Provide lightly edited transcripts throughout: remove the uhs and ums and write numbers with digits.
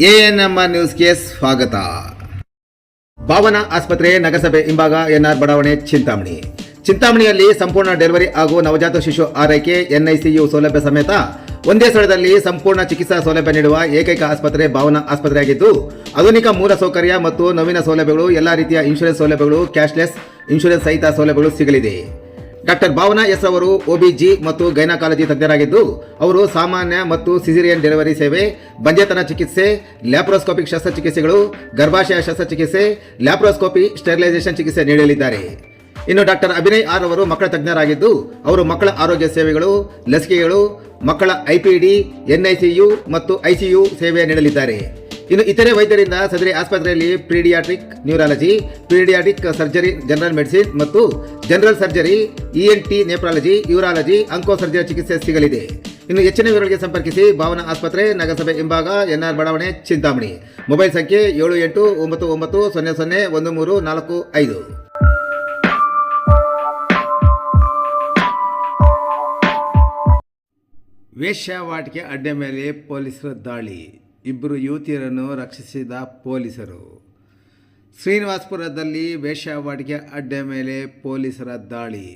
ANMR ನ್ಯೂಸ್ಗೆ ಸ್ವಾಗತ. ಭಾವನಾ ಆಸ್ಪತ್ರೆ ನಗರಸಭೆ ಹಿಂಭಾಗ ಎನ್ಆರ್ ಬಡಾವಣೆ ಚಿಂತಾಮಣಿಯಲ್ಲಿ ಸಂಪೂರ್ಣ ಡೆಲಿವರಿ ಹಾಗೂ ನವಜಾತ ಶಿಶು ಆರೈಕೆ ಎನ್ಐಸಿಯು ಸೌಲಭ್ಯ ಸಮೇತ ಒಂದೇ ಸ್ಥಳದಲ್ಲಿ ಸಂಪೂರ್ಣ ಚಿಕಿತ್ಸಾ ಸೌಲಭ್ಯ ನೀಡುವ ಏಕೈಕ ಆಸ್ಪತ್ರೆ ಭಾವನಾ ಆಸ್ಪತ್ರೆಯಾಗಿದ್ದು, ಆಧುನಿಕ ಮೂಲ ಸೌಕರ್ಯ ಮತ್ತು ನವೀನ ಸೌಲಭ್ಯಗಳು, ಎಲ್ಲಾ ರೀತಿಯ ಇನ್ಶೂರೆನ್ಸ್ ಸೌಲಭ್ಯಗಳು, ಕ್ಯಾಶ್ಲೆಸ್ ಇನ್ಶೂರೆನ್ಸ್ ಸಹಿತ ಸೌಲಭ್ಯಗಳು ಸಿಗಲಿದೆ. ಡಾಕ್ಟರ್ ಭಾವನಾ ಎಸ್ ಅವರು ಒಬಿಜಿ ಮತ್ತು ಗೈನಕಾಲಜಿ ತಜ್ಞರಾಗಿದ್ದು, ಅವರು ಸಾಮಾನ್ಯ ಮತ್ತು ಸಿಸೇರಿಯನ್ ಡೆಲಿವರಿ ಸೇವೆ, ಬಂಜೆತನ ಚಿಕಿತ್ಸೆ, ಲ್ಯಾಪ್ರೋಸ್ಕೋಪಿಕ್ ಶಸ್ತ್ರಚಿಕಿತ್ಸೆಗಳು, ಗರ್ಭಾಶಯ ಶಸ್ತ್ರಚಿಕಿತ್ಸೆ, ಲ್ಯಾಪ್ರೋಸ್ಕೋಪಿ, ಸ್ಟೆರಿಲೈಸೇಷನ್ ಚಿಕಿತ್ಸೆ ನೀಡಲಿದ್ದಾರೆ. ಇನ್ನು ಡಾಕ್ಟರ್ ಅಭಿನಯ್ ಆರ್ ಅವರು ಮಕ್ಕಳ ತಜ್ಞರಾಗಿದ್ದು, ಅವರು ಮಕ್ಕಳ ಆರೋಗ್ಯ ಸೇವೆಗಳು, ಲಸಿಕೆಗಳು, ಮಕ್ಕಳ ಐಪಿಡಿ, ಎನ್ಐಸಿಯು ಮತ್ತು ಐಸಿಯು ಸೇವೆ ನೀಡಲಿದ್ದಾರೆ. ಇನ್ನು ಇತರೆ ವೈದ್ಯರಿಂದ ಸದರಿ ಆಸ್ಪತ್ರೆಯಲ್ಲಿ paediatric neurology, paediatric surgery, general medicine ಮತ್ತು general surgery, ENT, nephrology, urology, onco surgery ಚಿಕಿತ್ಸೆ ಸಿಗಲಿದೆ. ಇನ್ನು ಹೆಚ್ಚಿನ ವಿವರಗಳಿಗೆ ಸಂಪರ್ಕಿಸಿ ಭಾವನಾ ಆಸ್ಪತ್ರೆ, ನಗರಸಭೆ ಹಿಂಭಾಗ, ಎನ್ಆರ್ ಬಡಾವಣೆ, ಚಿಂತಾಮಣಿ. ಮೊಬೈಲ್ ಸಂಖ್ಯೆ 7899001345. ವೇಶ್ಯಾವಾಟಿಕೆ ಅಡ್ಡೆ ಮೇಲೆ ಪೊಲೀಸರ ದಾಳಿ, ಇಬ್ಬರು ಯುವತಿಯರನ್ನು ರಕ್ಷಿಸಿದ ಪೊಲೀಸರು. ಶ್ರೀನಿವಾಸಪುರದಲ್ಲಿ ವೇಶ್ಯಾವಾಟಿಕೆ ಅಡ್ಡೆ ಮೇಲೆ ಪೊಲೀಸರ ದಾಳಿ.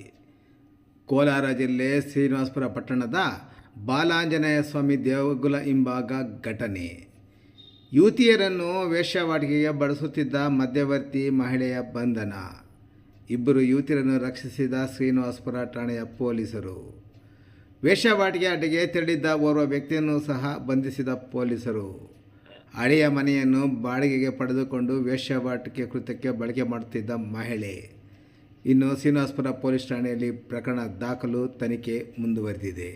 ಕೋಲಾರ ಜಿಲ್ಲೆ ಶ್ರೀನಿವಾಸಪುರ ಪಟ್ಟಣದ ಬಾಲಾಂಜನೇಯ ಸ್ವಾಮಿ ದೇವಗುಲ ಹಿಂಭಾಗ ಘಟನೆ. ಯುವತಿಯರನ್ನು ವೇಶ್ಯಾವಾಟಿಕೆಗೆ ಬಳಸುತ್ತಿದ್ದ ಮಧ್ಯವರ್ತಿ ಮಹಿಳೆಯ ಬಂಧನ. ಇಬ್ಬರು ಯುವತಿಯರನ್ನು ರಕ್ಷಿಸಿದ ಶ್ರೀನಿವಾಸಪುರ ಠಾಣೆಯ ಪೊಲೀಸರು. ವೇಶ್ಯಾವಾಟಿಕೆ ಅಡ್ಡೆಗೆ ತೆರಳಿದ್ದ ಓರ್ವ ವ್ಯಕ್ತಿಯನ್ನು ಸಹ ಬಂಧಿಸಿದ ಪೊಲೀಸರು. ಹಳೆಯ ಮನೆಯನ್ನು ಬಾಡಿಗೆಗೆ ಪಡೆದುಕೊಂಡು ವೇಶ್ಯಾವಾಟಿಕೆ ಕೃತ್ಯಕ್ಕೆ ಬಳಕೆ ಮಾಡುತ್ತಿದ್ದ ಮಹಿಳೆ. ಇನ್ನು ಶ್ರೀನಿವಾಸಪುರ ಪೊಲೀಸ್ ಠಾಣೆಯಲ್ಲಿ ಪ್ರಕರಣ ದಾಖಲು, ತನಿಖೆ ಮುಂದುವರೆದಿದೆ.